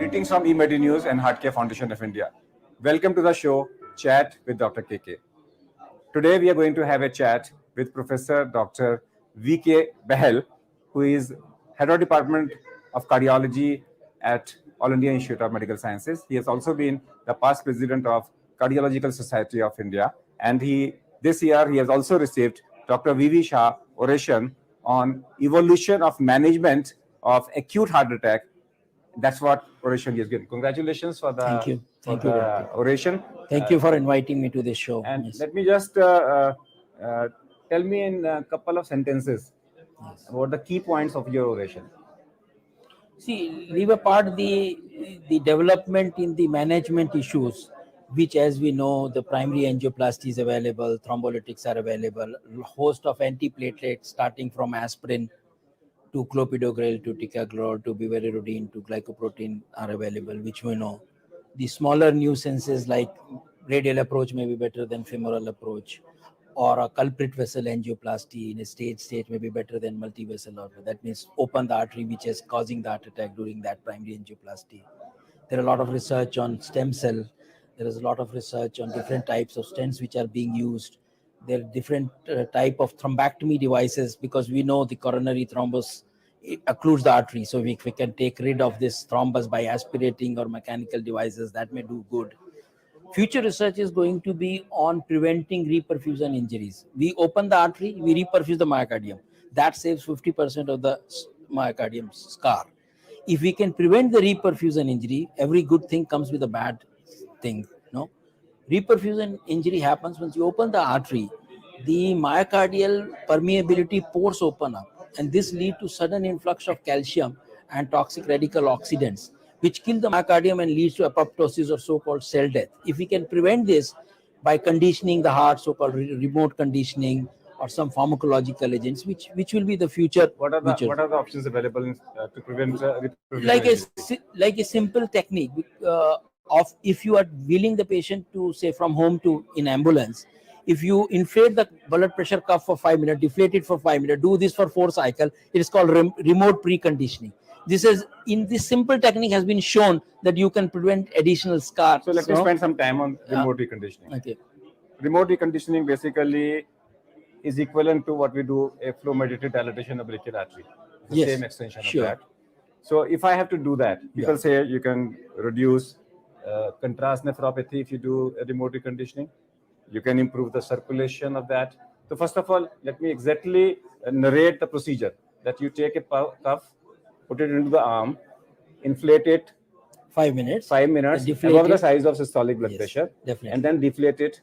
Greetings from eMedi News and Heart Care Foundation of India. Welcome to the show, Chat with Dr. KK. Today we are going to have a chat with Professor Dr. VK Bahel, who is Head of Department of Cardiology at All India Institute of Medical Sciences. He has also been the past president of Cardiological Society of India, and this year he has also received Dr. V.V. Shah oration on evolution of management of acute heart attack. That's what oration he has given. Congratulations for the oration. Thank you for inviting me to this show. And let me just tell me in a couple of sentences about the key points of your oration. See, leave apart the development in the management issues, which, as we know, the primary angioplasty is available, thrombolytics are available, host of antiplatelets starting from aspirin to clopidogrel to ticagrelor to bivalirudin to glycoprotein are available, which we know. The smaller nuisances like radial approach may be better than femoral approach, or a culprit vessel angioplasty in a stage may be better than multivessel, or that means open the artery which is causing the heart attack during that primary angioplasty. There are a lot of research on stem cell. There is a lot of research on different types of stents which are being used. There are different type of thrombectomy devices, because we know the coronary thrombus occludes the artery. So if we can take rid of this thrombus by aspirating or mechanical devices, that may do good. Future research is going to be on preventing reperfusion injuries. We open the artery, we reperfuse the myocardium. That saves 50% of the myocardium scar. If we can prevent the reperfusion injury, every good thing comes with a bad thing. No, reperfusion injury happens once you open the artery, the myocardial permeability pores open up, and this leads to sudden influx of calcium and toxic radical oxidants, which kill the myocardium and leads to apoptosis or so-called cell death. If we can prevent this by conditioning the heart, so-called remote conditioning, or some pharmacological agents, which will be the future. What are the options available to prevent like a simple technique of, if you are wheeling the patient to, say, from home to in ambulance, if you inflate the blood pressure cuff for 5 minutes, deflate it for 5 minutes, do this for 4 cycles, it is called remote preconditioning. This simple technique has been shown that you can prevent additional scar. So let me spend some time on remote reconditioning. Okay. Remote reconditioning basically is equivalent to what we do a flow mediated dilatation of brachial artery. The same extension of that. So if I have to do that, people say you can reduce contrast nephropathy if you do a remote reconditioning. You can improve the circulation of that. So first of all, let me exactly narrate the procedure. That you take a cuff, put it into the arm, inflate it 5 minutes, above the size of systolic blood pressure, and then deflate it,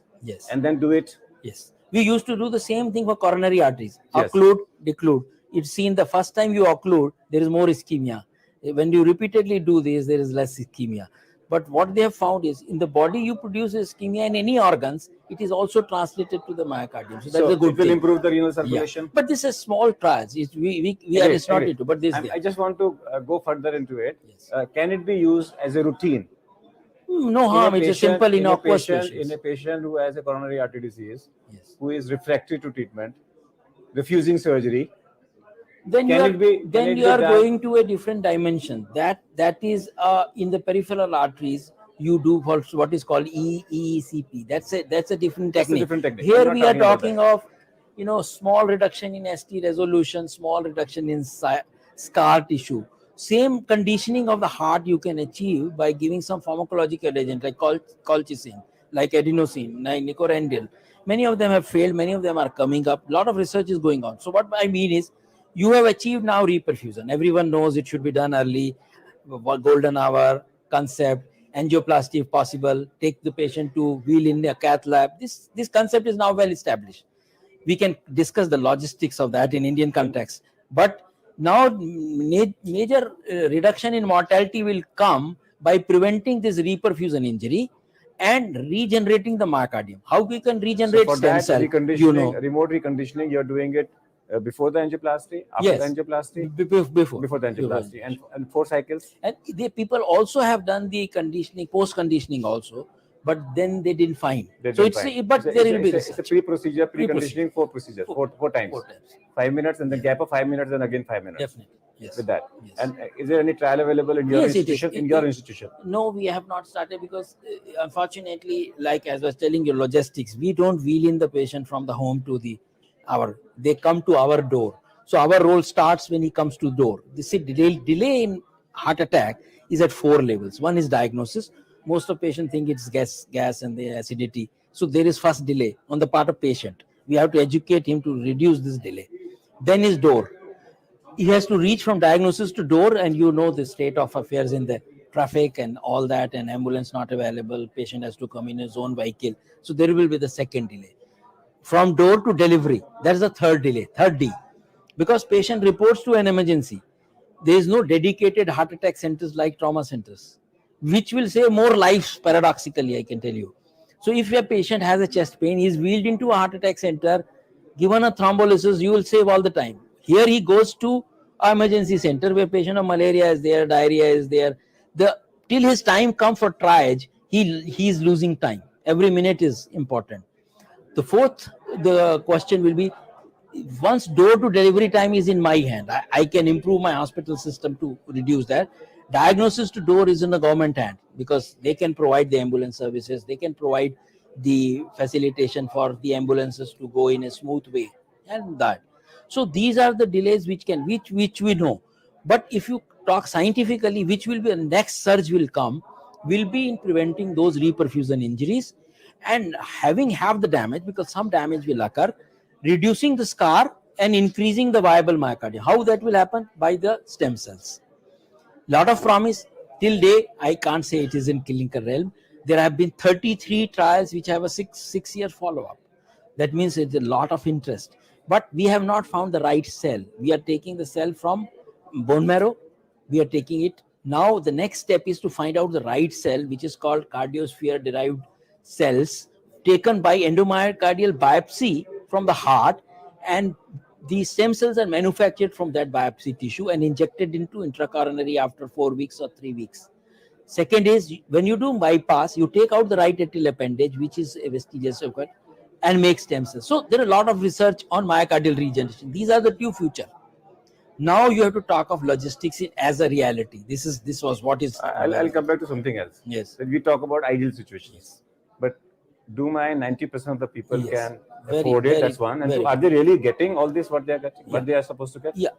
and then do it. We used to do the same thing for coronary arteries. Occlude, declude. It's seen the first time you occlude, there is more ischemia. When you repeatedly do this, there is less ischemia. But what they have found is, in the body you produce ischemia in any organs, it is also translated to the myocardium. So that's a good thing. It will improve the renal circulation. But this is small trials. We are not into. But this. I just want to go further into it. Can it be used as a routine? No harm. It's a simple innocuous patient. In a patient who has a coronary artery disease, who is refractory to treatment, refusing surgery, then you are going to a different dimension. That is in the peripheral arteries. You do what is called EECP. That's a different technique. Here we are talking of small reduction in ST resolution, small reduction in scar tissue. Same conditioning of the heart you can achieve by giving some pharmacological agent like colchicine, like adenosine, like nicorandil. Many of them have failed. Many of them are coming up. A lot of research is going on. So what I mean is, you have achieved now reperfusion. Everyone knows it should be done early, golden hour concept, angioplasty if possible, take the patient to wheel in a cath lab. This concept is now well established. We can discuss the logistics of that in Indian context. But now major reduction in mortality will come by preventing this reperfusion injury and regenerating the myocardium. How we can regenerate stem cell? Remote reconditioning, you're doing it before the angioplasty, after the angioplasty? Before the angioplasty. And 4 cycles? And people also have done the conditioning, post-conditioning also, but then they didn't find. It's a pre-procedure, pre-conditioning, 4 procedures, 4 times. 5 minutes, and the gap of 5 minutes, and again 5 minutes. Definitely. Yes. with that. Yes. And is there any trial available in your Yes, it is. institution? In your institution? No, we have not started because unfortunately, like as I was telling you, logistics, we don't wheel in the patient from the home to they come to our door. So our role starts when he comes to door. This delay in heart attack is at 4 levels. One is diagnosis. Most of patients think it's gas and the acidity. So there is first delay on the part of patient. We have to educate him to reduce this delay. Then is door. He has to reach from diagnosis to door, and you know the state of affairs in the traffic and all that, and ambulance not available, patient has to come in his own vehicle, so there will be the second delay. From door to delivery, that is the third delay, third D, because patient reports to an emergency. There is no dedicated heart attack centers like trauma centers, which will save more lives, paradoxically, I can tell you. So if your patient has a chest pain, he is wheeled into a heart attack center, given a thrombolysis, you will save all the time. Here he goes to an emergency center where patient of malaria is there, diarrhea is there. Till his time comes for triage, he is losing time. Every minute is important. The question will be, once door to delivery time is in my hand, I can improve my hospital system to reduce that. Diagnosis to door is in the government hand because they can provide the ambulance services, they can provide the facilitation for the ambulances to go in a smooth way, and that. So these are the delays which we know. But if you talk scientifically, which will be the next surge will be in preventing those reperfusion injuries and having half the damage, because some damage will occur, reducing the scar and increasing the viable myocardium. How that will happen? By the stem cells. Lot of promise. Till day, I can't say it is in clinical realm. There have been 33 trials which have a six-year follow-up. That means it's a lot of interest. But we have not found the right cell. We are taking the cell from bone marrow. We are taking it. Now the next step is to find out the right cell, which is called cardiosphere-derived cells, taken by endomyocardial biopsy from the heart, and these stem cells are manufactured from that biopsy tissue and injected into intracoronary after 4 weeks or 3 weeks. Second is, when you do bypass, you take out the right atrial appendage, which is a vestigial circuit, and make stem cells. So there are a lot of research on myocardial regeneration. These are the two future. Now you have to talk of logistics as a reality. This was what is. I'll come back to something else. Yes. That we talk about ideal situations, but do my 90% of the people Yes. can afford it? That's one. And two, are they really getting all this what they are getting? What they are supposed to get? Yeah,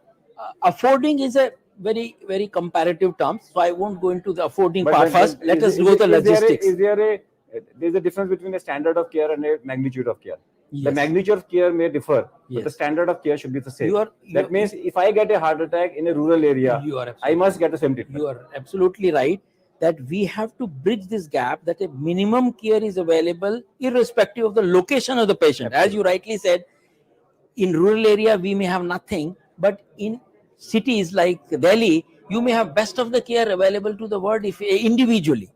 affording is a very comparative term. So I won't go into the affording part first. Let us go to the logistics. There's a difference between a standard of care and a magnitude of care. Yes. The magnitude of care may differ, Yes. but the standard of care should be the same. You that means if I get a heart attack in a rural area, I must get the same treatment. You are absolutely right that we have to bridge this gap, that a minimum care is available irrespective of the location of the patient. Absolutely. As you rightly said, in rural area we may have nothing, but in cities like Delhi, you may have best of the care available to the world if individually.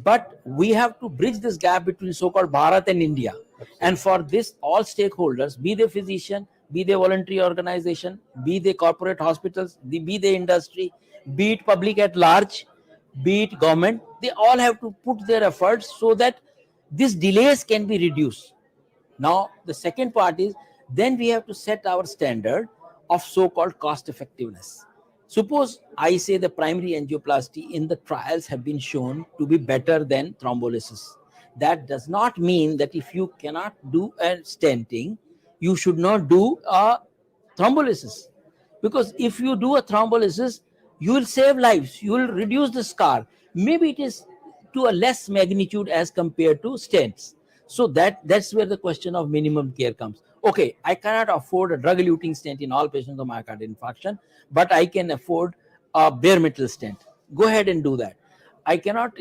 But we have to bridge this gap between so-called Bharat and India. Absolutely. And for this, all stakeholders, be they physician, be they voluntary organization, be they corporate hospitals, be they industry, be it public at large, be it government, they all have to put their efforts so that these delays can be reduced. Now, the second part is, then we have to set our standard of so-called cost effectiveness. Suppose I say the primary angioplasty in the trials have been shown to be better than thrombolysis. That does not mean that if you cannot do a stenting, you should not do a thrombolysis. Because if you do a thrombolysis, you will save lives, you will reduce the scar. Maybe it is to a less magnitude as compared to stents. So that's where the question of minimum care comes. Okay, I cannot afford a drug-eluting stent in all patients of myocardial infarction, but I can afford a bare metal stent. Go ahead and do that. I cannot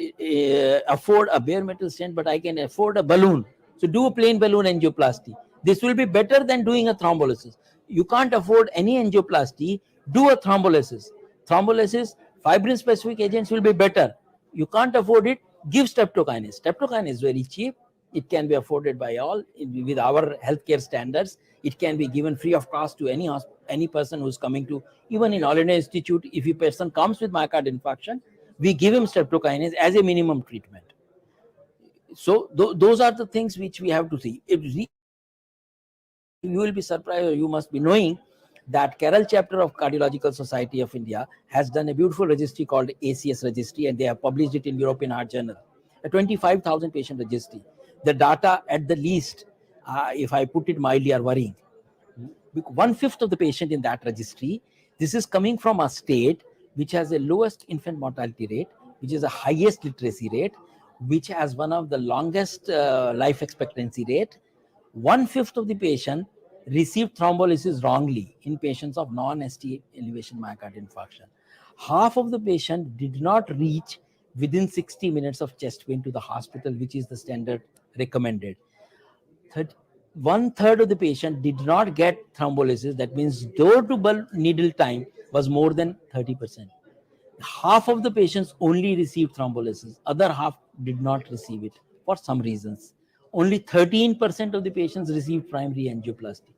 afford a bare metal stent, but I can afford a balloon. So do a plain balloon angioplasty. This will be better than doing a thrombolysis. You can't afford any angioplasty, do a thrombolysis. Thrombolysis, fibrin-specific agents will be better. You can't afford it, give streptokinase. Streptokinase is very cheap. It can be afforded by all with our healthcare standards. It can be given free of cost to any person who's coming to, even in All India Institute. If a person comes with myocardial infarction, we give him streptokinase as a minimum treatment. So those are the things which we have to see. You will be surprised, or you must be knowing That Kerala chapter of Cardiological Society of India has done a beautiful registry called ACS registry, and they have published it in European Heart Journal, a 25,000 patient registry. The data at the least, if I put it mildly, are worrying. 1/5 of the patient in that registry, this is coming from a state which has the lowest infant mortality rate, which is the highest literacy rate, which has one of the longest life expectancy rate. 1/5 of the patient received thrombolysis wrongly in patients of non-ST elevation myocardial infarction. Half of the patient did not reach within 60 minutes of chest pain to the hospital, which is the standard recommended. 1/3 of the patient did not get thrombolysis. That means door to bulb needle time was more than 30%. Half of the patients only received thrombolysis. Other half did not receive it for some reasons. Only 13% of the patients received primary angioplasty.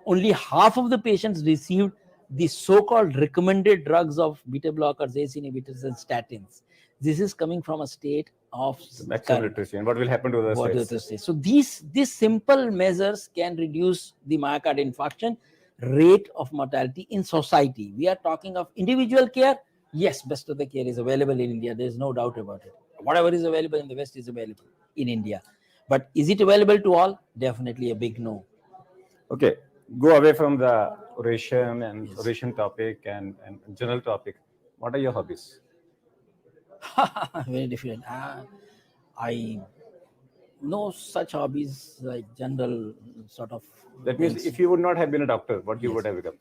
Only half of the patients received the so-called recommended drugs of beta blockers, ACE inhibitors, and statins. This is coming from a state of Maximum literacy. And what will happen to the what states? do they say? So these simple measures can reduce the myocardial infarction rate of mortality in society. We are talking of individual care. Yes, best of the care is available in India. There is no doubt about it. Whatever is available in the West is available in India. But is it available to all? Definitely a big no. Okay, go away from the oration and Yes. oration topic and general topic. What are your hobbies? Very different. I no such hobbies like general sort of That means things. if you would not have been a doctor, what you Yes. would have become?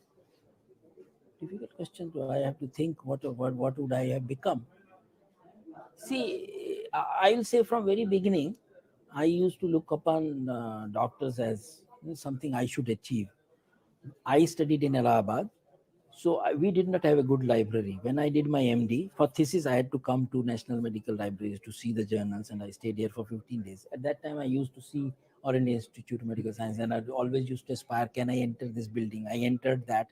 Difficult question. Do I have to think what would I have become? See, I will say from very beginning, I used to look upon doctors as something I should achieve. I studied in Allahabad, so we did not have a good library. When I did my MD for thesis, I had to come to National Medical Libraries to see the journals, and I stayed here for 15 days. At that time, I used to see All India Institute of Medical Science, and I always used to aspire, can I enter this building? I entered that,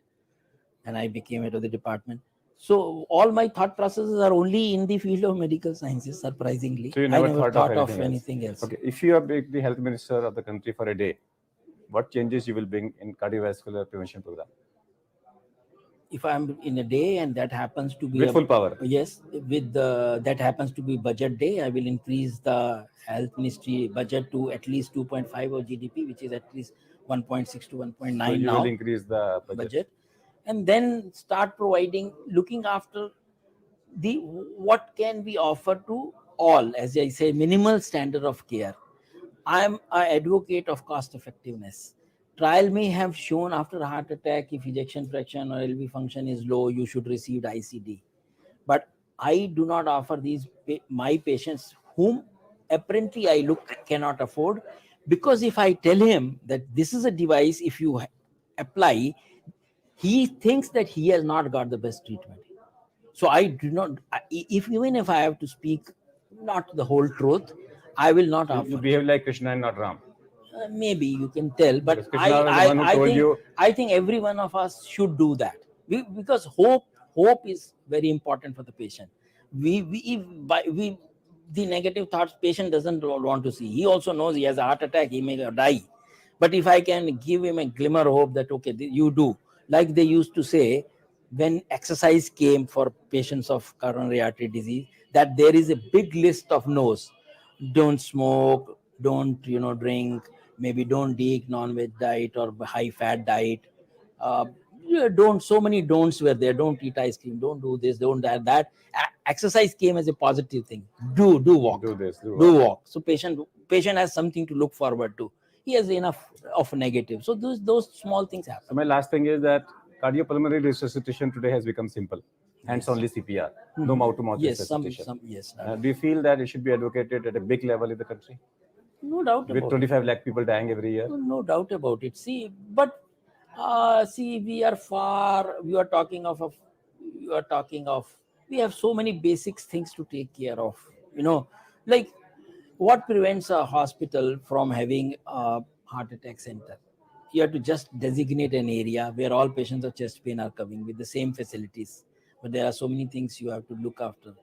and I became head of the department. So all my thought processes are only in the field of medical sciences, surprisingly. So you I never never thought of of anything else. Okay, if you are the health minister of the country for a day, what changes you will bring in cardiovascular prevention program? If I'm in a day and that happens to be With full power. Yes, with that happens to be budget day, I will increase the health ministry budget to at least 2.5 of GDP, which is at least 1.6 to 1.9 So you now. will increase the budget. And then start providing, looking after the what can we offer to all, as I say, minimal standard of care. I am an advocate of cost effectiveness. Trial may have shown after a heart attack, if ejection fraction or LV function is low, you should receive ICD. But I do not offer these my patients whom apparently I look cannot afford, because if I tell him that this is a device, if you apply, he thinks that he has not got the best treatment. So I do not, if even if I have to speak not the whole truth, I will not offer. You behave like Krishna and not Ram. Maybe you can tell, but Because Krishna was the one who told you. I think every one of us should do that. Because hope is very important for the patient. We the negative thoughts patient doesn't want to see. He also knows he has a heart attack, he may die. But if I can give him a glimmer of hope that okay, you do, like they used to say when exercise came for patients of coronary artery disease, that there is a big list of no's. Don't smoke, don't drink, maybe don't eat non-veg diet or high fat diet. Don't, so many don'ts were there. Don't eat ice cream, don't do this, don't that. Exercise came as a positive thing. Do walk, Do this, do walk. So patient has something to look forward to. He has enough of negative. So those small things happen. So my last thing is that cardiopulmonary resuscitation today has become simple. Hands only CPR, no mouth-to-mouth resuscitation. Yes. Do you feel that it should be advocated at a big level in the country? No doubt With about 25 lakh people dying every year? No doubt about it. See, but we are far. We are talking of. We have so many basic things to take care of. Like what prevents a hospital from having a heart attack center? You have to just designate an area where all patients of chest pain are coming with the same facilities. But there are so many things you have to look after.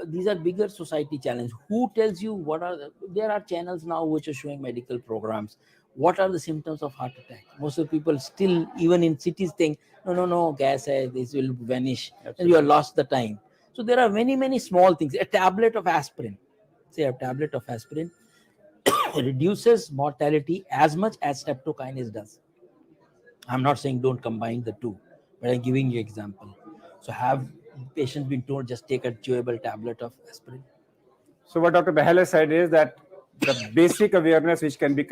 These are bigger society challenges. Who tells you what are there are channels now which are showing medical programs. What are the symptoms of heart attack? Most of the people still, even in cities, think, no, gas, this will vanish, and you have lost the time. So there are many small things. A tablet of aspirin, say a tablet of aspirin, reduces mortality as much as streptokinase does. I'm not saying don't combine the two, but I'm giving you example. So have patients been told just take a chewable tablet of aspirin? So what Dr. Behel has said is that the basic awareness which can be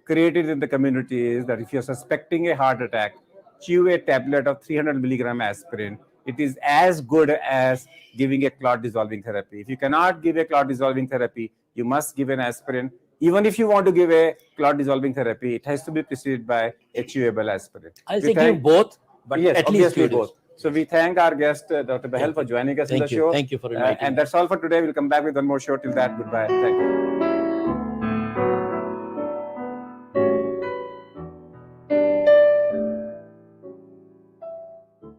created in the community is that if you're suspecting a heart attack, chew a tablet of 300 milligram aspirin. It is as good as giving a clot dissolving therapy. If you cannot give a clot dissolving therapy, you must give an aspirin. Even if you want to give a clot dissolving therapy, it has to be preceded by a chewable aspirin. I'll say give both, but yes, at obviously least both. So we thank our guest, Dr. Behel, for joining us in the show. Thank you for inviting And me. that's all for today. We'll come back with one more show. Till that, goodbye. Thank you.